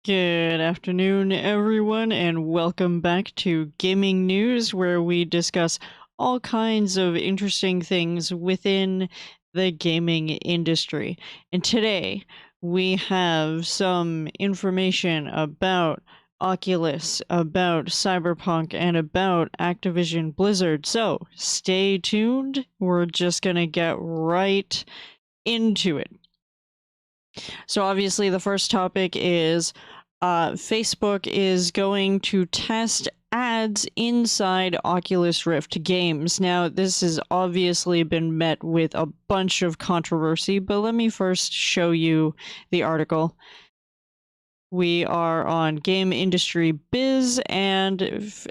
Good afternoon, everyone, and welcome back to Gaming News, where we discuss all kinds of interesting things within the gaming industry. And today, we have some information about Oculus, about Cyberpunk, and about Activision Blizzard. So, stay tuned. We're just gonna get right into it. So obviously the first topic is Facebook is going to test ads inside Oculus Rift games. Now, this has obviously been met with a bunch of controversy, but let me first show you the article. We are on Game Industry Biz, and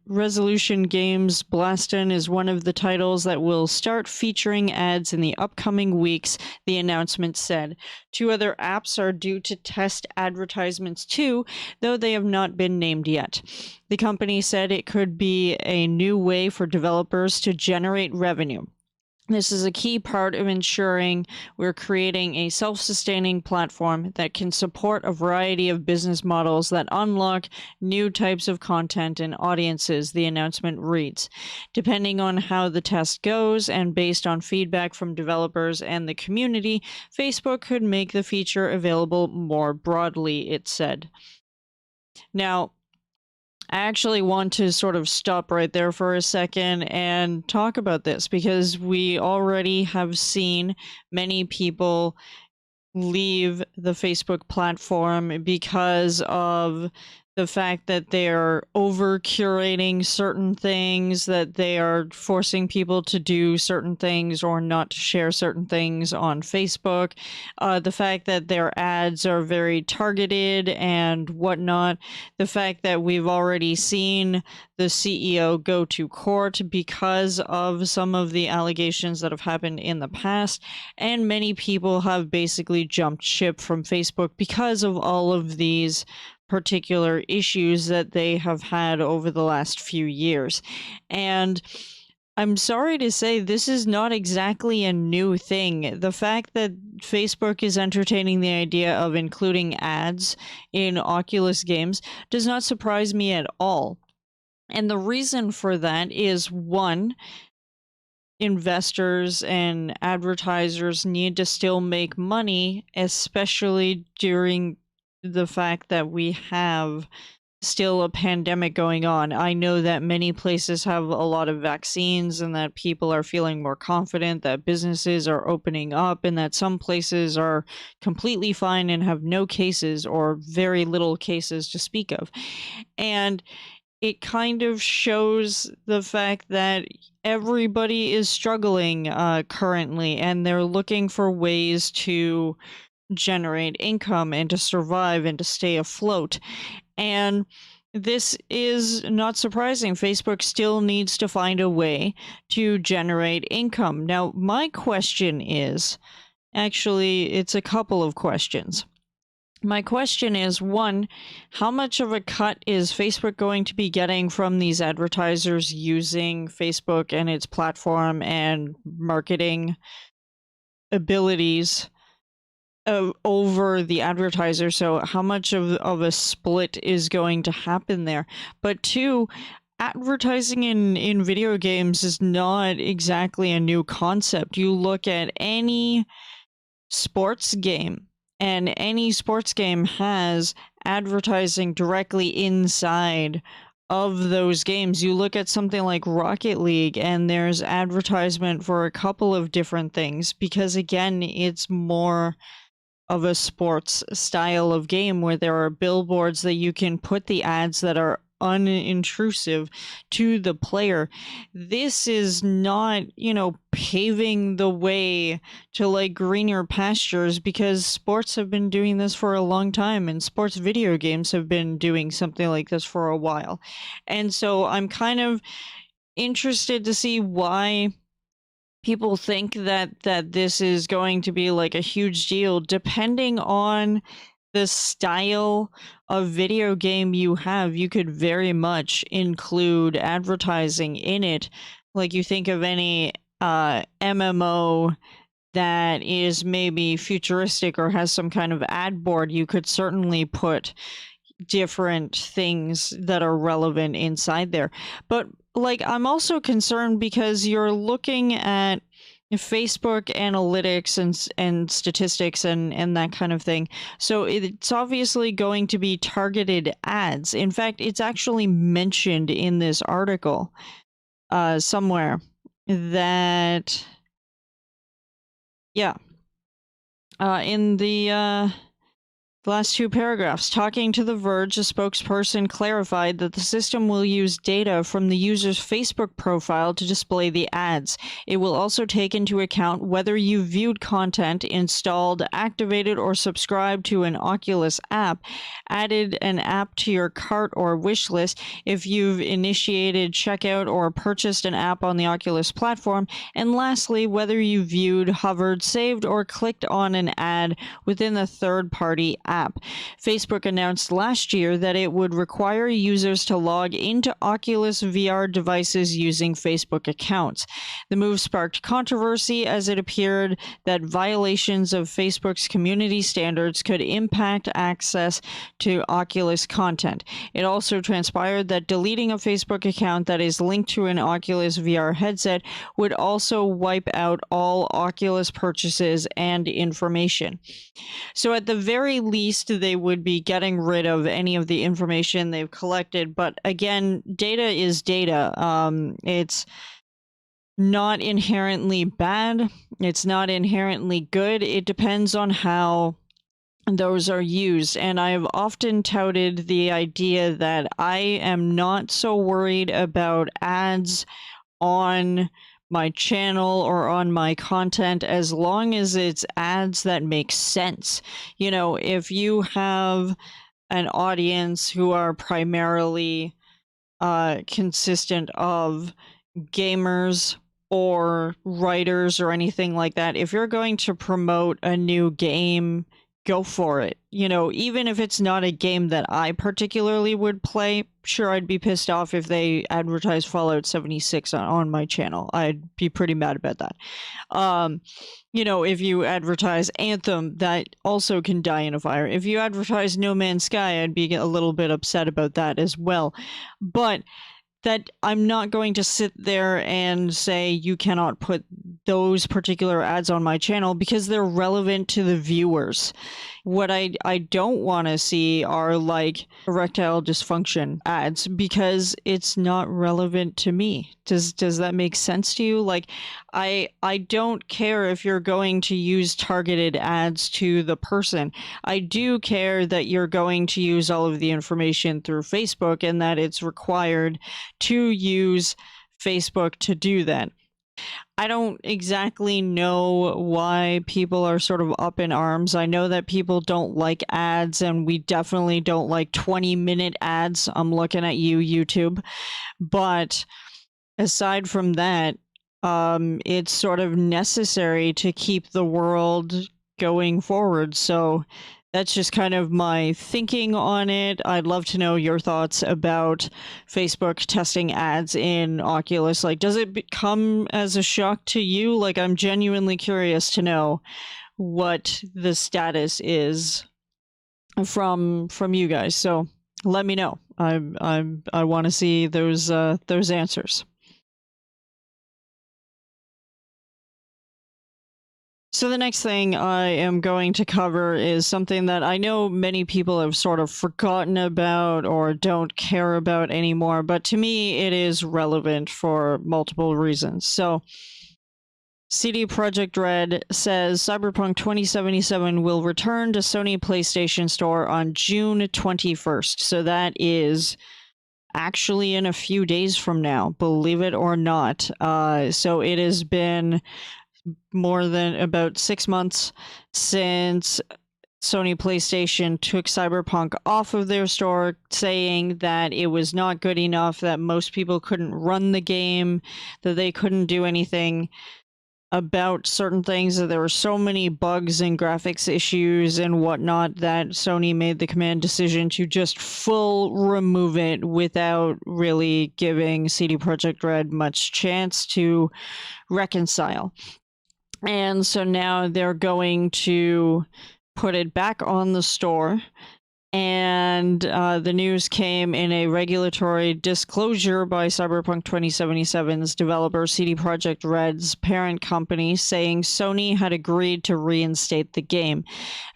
Resolution Games Blaston is one of the titles that will start featuring ads in the upcoming weeks, the announcement said. Two other apps are due to test advertisements too, though they have not been named yet. The company said it could be a new way for developers to generate revenue. This is a key part of ensuring we're creating a self-sustaining platform that can support a variety of business models that unlock new types of content and audiences, the announcement reads. Depending on how the test goes and based on feedback from developers and the community, Facebook could make the feature available more broadly, it said. Now, I actually want to sort of stop right there for a second and talk about this because we already have seen many people leave the Facebook platform because of the fact that they're over curating certain things, that they are forcing people to do certain things or not to share certain things on Facebook, the fact that their ads are very targeted and whatnot, the fact that we've already seen the CEO go to court because of some of the allegations that have happened in the past, and many people have basically jumped ship from Facebook because of all of these particular issues that they have had over the last few years. And I'm sorry to say this is not exactly a new thing. The fact that Facebook is entertaining the idea of including ads in Oculus games does not surprise me at all. And the reason for that is, one, investors and advertisers need to still make money, especially during the fact that we have still a pandemic going on. I know that many places have a lot of vaccines and that people are feeling more confident, that businesses are opening up, and that some places are completely fine and have no cases or very little cases to speak of. And it kind of shows the fact that everybody is struggling currently, and they're looking for ways to generate income and to survive and to stay afloat. And this is not surprising. Facebook still needs to find a way to generate income. Now, my question is, actually, it's a couple of questions. My question is, one, how much of a cut is Facebook going to be getting from these advertisers using Facebook and its platform and marketing abilities over the advertiser? So how much of a split is going to happen there? But two, advertising in video games is not exactly a new concept. You look at any sports game, and any sports game has advertising directly inside of those games. You look at something like Rocket League, and there's advertisement for a couple of different things because, again, it's more of a sports style of game where there are billboards that you can put the ads that are unintrusive to the player. This is not, paving the way to like greener pastures, because sports have been doing this for a long time, and sports video games have been doing something like this for a while. And so I'm kind of interested to see why people think that this is going to be like a huge deal, depending on the style of video game you have. You could very much include advertising in it. Like, you think of any MMO that is maybe futuristic or has some kind of ad board, you could certainly put different things that are relevant inside there. But like, I'm also concerned because you're looking at Facebook analytics and statistics and that kind of thing. So it's obviously going to be targeted ads. In fact, it's actually mentioned in this article somewhere that, yeah, in the last two paragraphs. Talking to The Verge, a spokesperson clarified that the system will use data from the user's Facebook profile to display the ads. It will also take into account whether you viewed content, installed, activated, or subscribed to an Oculus app, added an app to your cart or wish list, if you've initiated checkout or purchased an app on the Oculus platform, and lastly, whether you viewed, hovered, saved, or clicked on an ad within a third-party app. Facebook announced last year that it would require users to log into Oculus VR devices using Facebook accounts. The move sparked controversy as it appeared that violations of Facebook's community standards could impact access to Oculus content. It also transpired that deleting a Facebook account that is linked to an Oculus VR headset would also wipe out all Oculus purchases and information. So at the very least, they would be getting rid of any of the information they've collected. But again, data is data. It's not inherently bad. It's not inherently good. It depends on how those are used. And I've often touted the idea that I am not so worried about ads on my channel or on my content as long as it's ads that make sense. You know, if you have an audience who are primarily consistent of gamers or writers or anything like that, if you're going to promote a new game, go for it. You know, even if it's not a game that I particularly would play, sure, I'd be pissed off if they advertised Fallout 76 on my channel. I'd be pretty mad about that. You know, if you advertise Anthem, that also can die in a fire. If you advertise No Man's Sky, I'd be a little bit upset about that as well. But that I'm not going to sit there and say you cannot put those particular ads on my channel because they're relevant to the viewers. What I don't want to see are like erectile dysfunction ads because it's not relevant to me. Does that make sense to you? Like, I don't care if you're going to use targeted ads to the person. I do care that you're going to use all of the information through Facebook and that it's required to use Facebook to do that. I don't exactly know why people are sort of up in arms. I know that people don't like ads, and we definitely don't like 20-minute ads. I'm looking at you, YouTube. But aside from that, it's sort of necessary to keep the world going forward. So that's just kind of my thinking on it. I'd love to know your thoughts about Facebook testing ads in Oculus. Like, does it come as a shock to you? Like, I'm genuinely curious to know what the status is from you guys. So let me know. I want to see those answers. So the next thing I am going to cover is something that I know many people have sort of forgotten about or don't care about anymore, but to me it is relevant for multiple reasons. So CD Projekt Red says Cyberpunk 2077 will return to Sony PlayStation Store on June 21st. So that is actually in a few days from now, believe it or not. So it has been more than about 6 months since Sony PlayStation took Cyberpunk off of their store, saying that it was not good enough, that most people couldn't run the game, that they couldn't do anything about certain things, that there were so many bugs and graphics issues and whatnot that Sony made the command decision to just full remove it without really giving CD Projekt Red much chance to reconcile. And so now they're going to put it back on the store. And the news came in a regulatory disclosure by Cyberpunk 2077's developer CD Projekt Red's parent company, saying Sony had agreed to reinstate the game.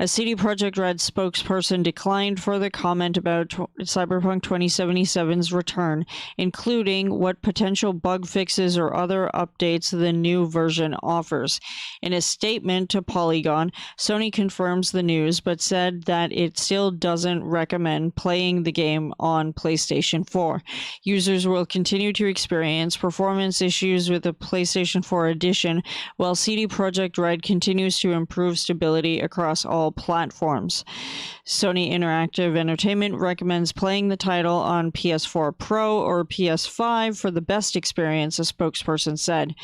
A CD Projekt Red spokesperson declined further comment about Cyberpunk 2077's return, including what potential bug fixes or other updates the new version offers. In a statement to Polygon, Sony confirms the news, but said that it still doesn't recommend playing the game on PlayStation 4. Users will continue to experience performance issues with the PlayStation 4 edition, while CD Projekt Red continues to improve stability across all platforms. Sony Interactive Entertainment recommends playing the title on PS4 Pro or PS5 for the best experience, a spokesperson said.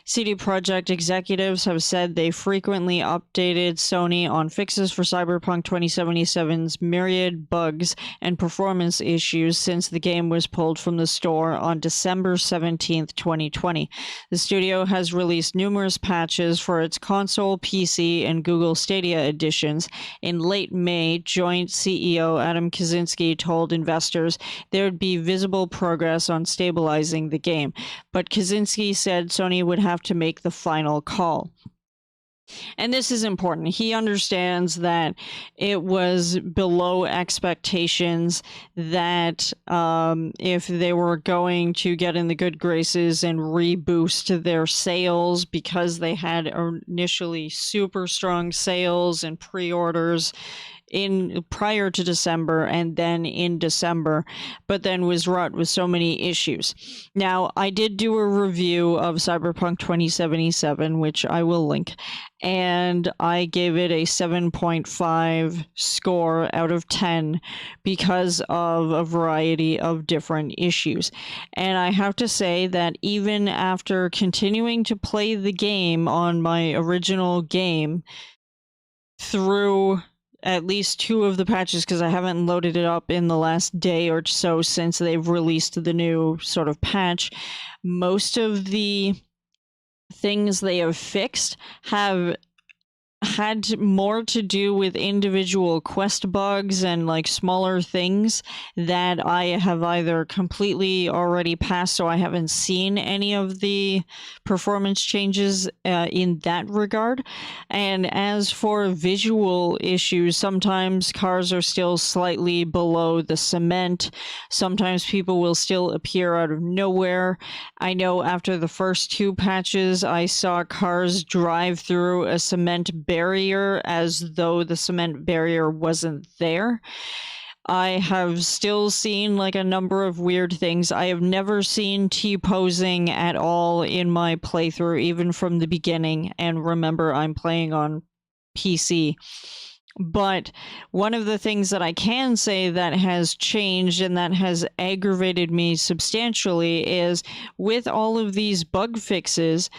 CD Projekt executives have said they frequently updated Sony on fixes for Cyberpunk 2077's myriad bugs and performance issues since the game was pulled from the store on December 17, 2020. The studio has released numerous patches for its console, PC, and Google Stadia editions. In late May, joint CEO Adam Kaczynski told investors there would be visible progress on stabilizing the game, but Kaczynski said Sony would have to make the final call. And this is important. He understands that it was below expectations, that if they were going to get in the good graces and reboost their sales, because they had initially super strong sales and pre-orders prior to December and then in December, but then was wrought with so many issues. Now, I did do a review of Cyberpunk 2077, which I will link, and I gave it a 7.5 score out of 10 because of a variety of different issues. And I have to say that even after continuing to play the game on my original game through at least 2 of the patches, because I haven't loaded it up in the last day or so since they've released the new sort of patch, most of the things they have fixed have had more to do with individual quest bugs and like smaller things that I have either completely already passed, so I haven't seen any of the performance changes in that regard. And as for visual issues, sometimes cars are still slightly below the cement. Sometimes people will still appear out of nowhere. I know after the first 2 patches, I saw cars drive through a cement barrier as though the cement barrier wasn't there. I have still seen like a number of weird things. I have never seen T-posing at all in my playthrough, even from the beginning. And remember, I'm playing on PC. But one of the things that I can say that has changed and that has aggravated me substantially is with all of these bug fixes,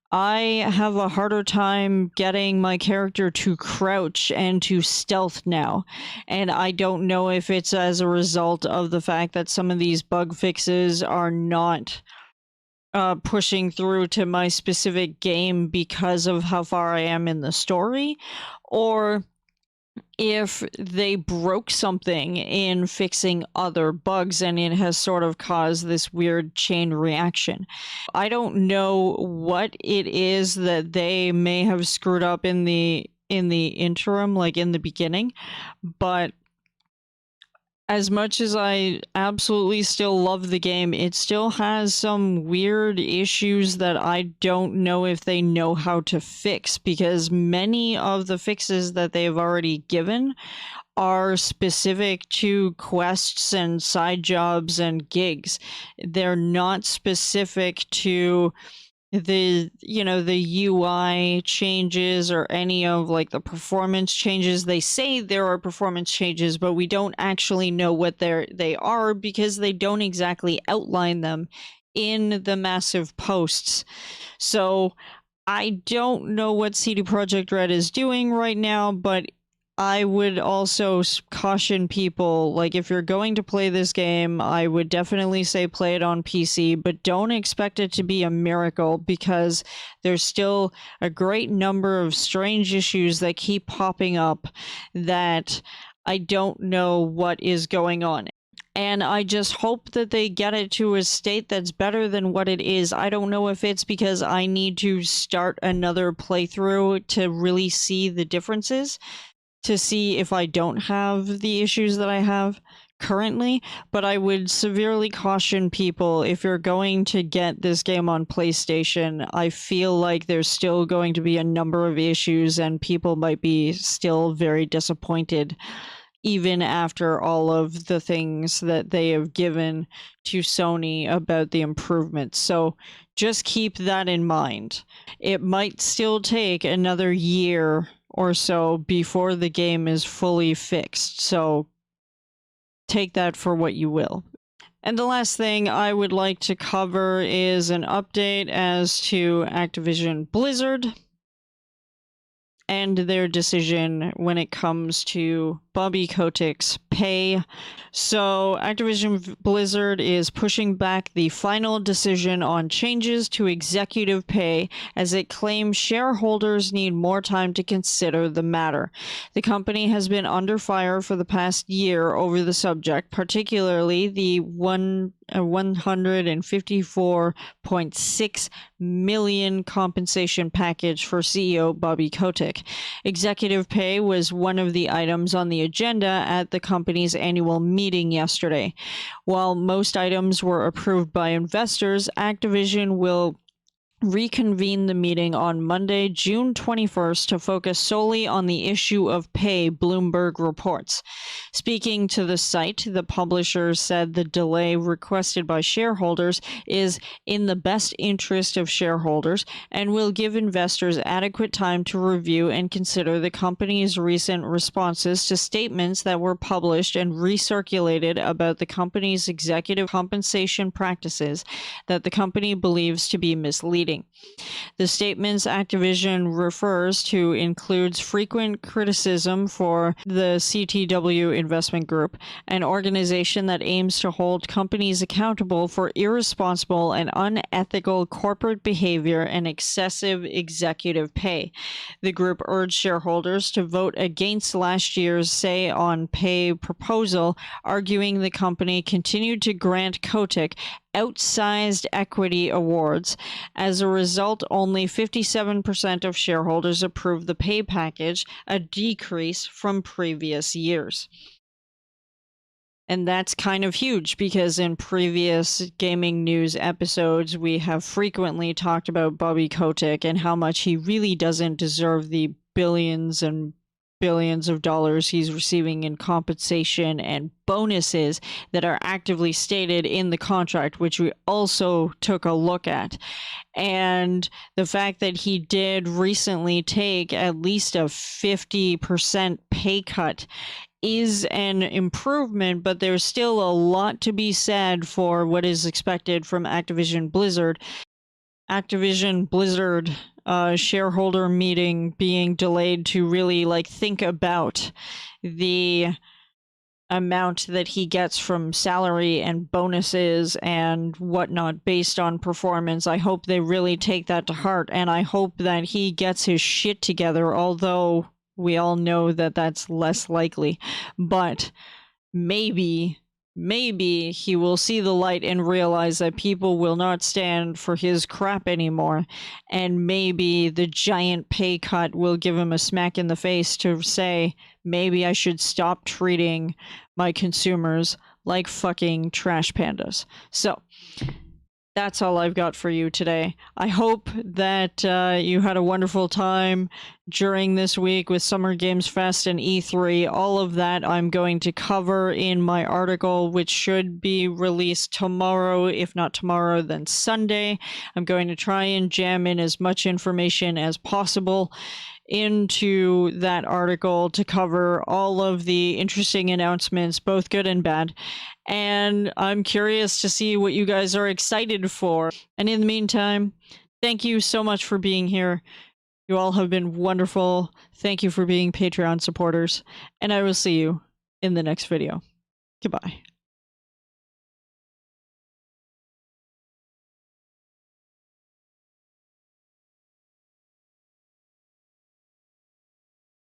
I have a harder time getting my character to crouch and to stealth now. And I don't know if it's as a result of the fact that some of these bug fixes are not pushing through to my specific game because of how far I am in the story, or if they broke something in fixing other bugs and it has sort of caused this weird chain reaction. I don't know what it is that they may have screwed up in the interim, like in the beginning, but as much as I absolutely still love the game, it still has some weird issues that I don't know if they know how to fix, because many of the fixes that they've already given are specific to quests and side jobs and gigs. They're not specific to the UI changes or any of like the performance changes. They say there are performance changes, but we don't actually know what they are because they don't exactly outline them in the massive posts. So I don't know what CD Projekt Red is doing right now, but I would also caution people, like, if you're going to play this game, I would definitely say play it on PC, but don't expect it to be a miracle because there's still a great number of strange issues that keep popping up that I don't know what is going on. And I just hope that they get it to a state that's better than what it is. I don't know if it's because I need to start another playthrough to really see the differences, to see if I don't have the issues that I have currently, but I would severely caution people, if you're going to get this game on PlayStation, I feel like there's still going to be a number of issues and people might be still very disappointed even after all of the things that they have given to Sony about the improvements. So just keep that in mind. It might still take another year or so before the game is fully fixed. So take that for what you will. And the last thing I would like to cover is an update as to Activision Blizzard and their decision when it comes to Bobby Kotick's pay. So Activision Blizzard is pushing back the final decision on changes to executive pay as it claims shareholders need more time to consider the matter. The company has been under fire for the past year over the subject, particularly the $154.6 million compensation package for CEO Bobby Kotick. Executive pay was one of the items on the agenda at the company's annual meeting yesterday. While most items were approved by investors, Activision will reconvene the meeting on Monday, June 21st, to focus solely on the issue of pay, Bloomberg reports. Speaking to the site, the publisher said the delay requested by shareholders is in the best interest of shareholders and will give investors adequate time to review and consider the company's recent responses to statements that were published and recirculated about the company's executive compensation practices that the company believes to be misleading. The statements Activision refers to includes frequent criticism for the CTW Investment Group, an organization that aims to hold companies accountable for irresponsible and unethical corporate behavior and excessive executive pay. The group urged shareholders to vote against last year's say on pay proposal, arguing the company continued to grant Kotick outsized equity awards. As a result, only 57% of shareholders approved the pay package, a decrease from previous years. And that's kind of huge because in previous gaming news episodes, we have frequently talked about Bobby Kotick and how much he really doesn't deserve the billions and billions of dollars he's receiving in compensation and bonuses that are actively stated in the contract, which we also took a look at. And the fact that he did recently take at least a 50% pay cut is an improvement, but there's still a lot to be said for what is expected from Activision Blizzard. Activision Blizzard shareholder meeting being delayed to really think about the amount that he gets from salary and bonuses and whatnot based on performance. I hope they really take that to heart, and I hope that he gets his shit together, although we all know that that's less likely. But maybe he will see the light and realize that people will not stand for his crap anymore. And maybe the giant pay cut will give him a smack in the face to say, maybe I should stop treating my consumers like fucking trash pandas. So that's all I've got for you today. I hope that you had a wonderful time during this week with Summer Games Fest and E3. All of that I'm going to cover in my article, which should be released tomorrow. If not tomorrow, then Sunday. I'm going to try and jam in as much information as possible into that article to cover all of the interesting announcements, both good and bad. And I'm curious to see what you guys are excited for. And in the meantime, thank you so much for being here. You all have been wonderful. Thank you for being Patreon supporters, and I will see you in the next video. Goodbye.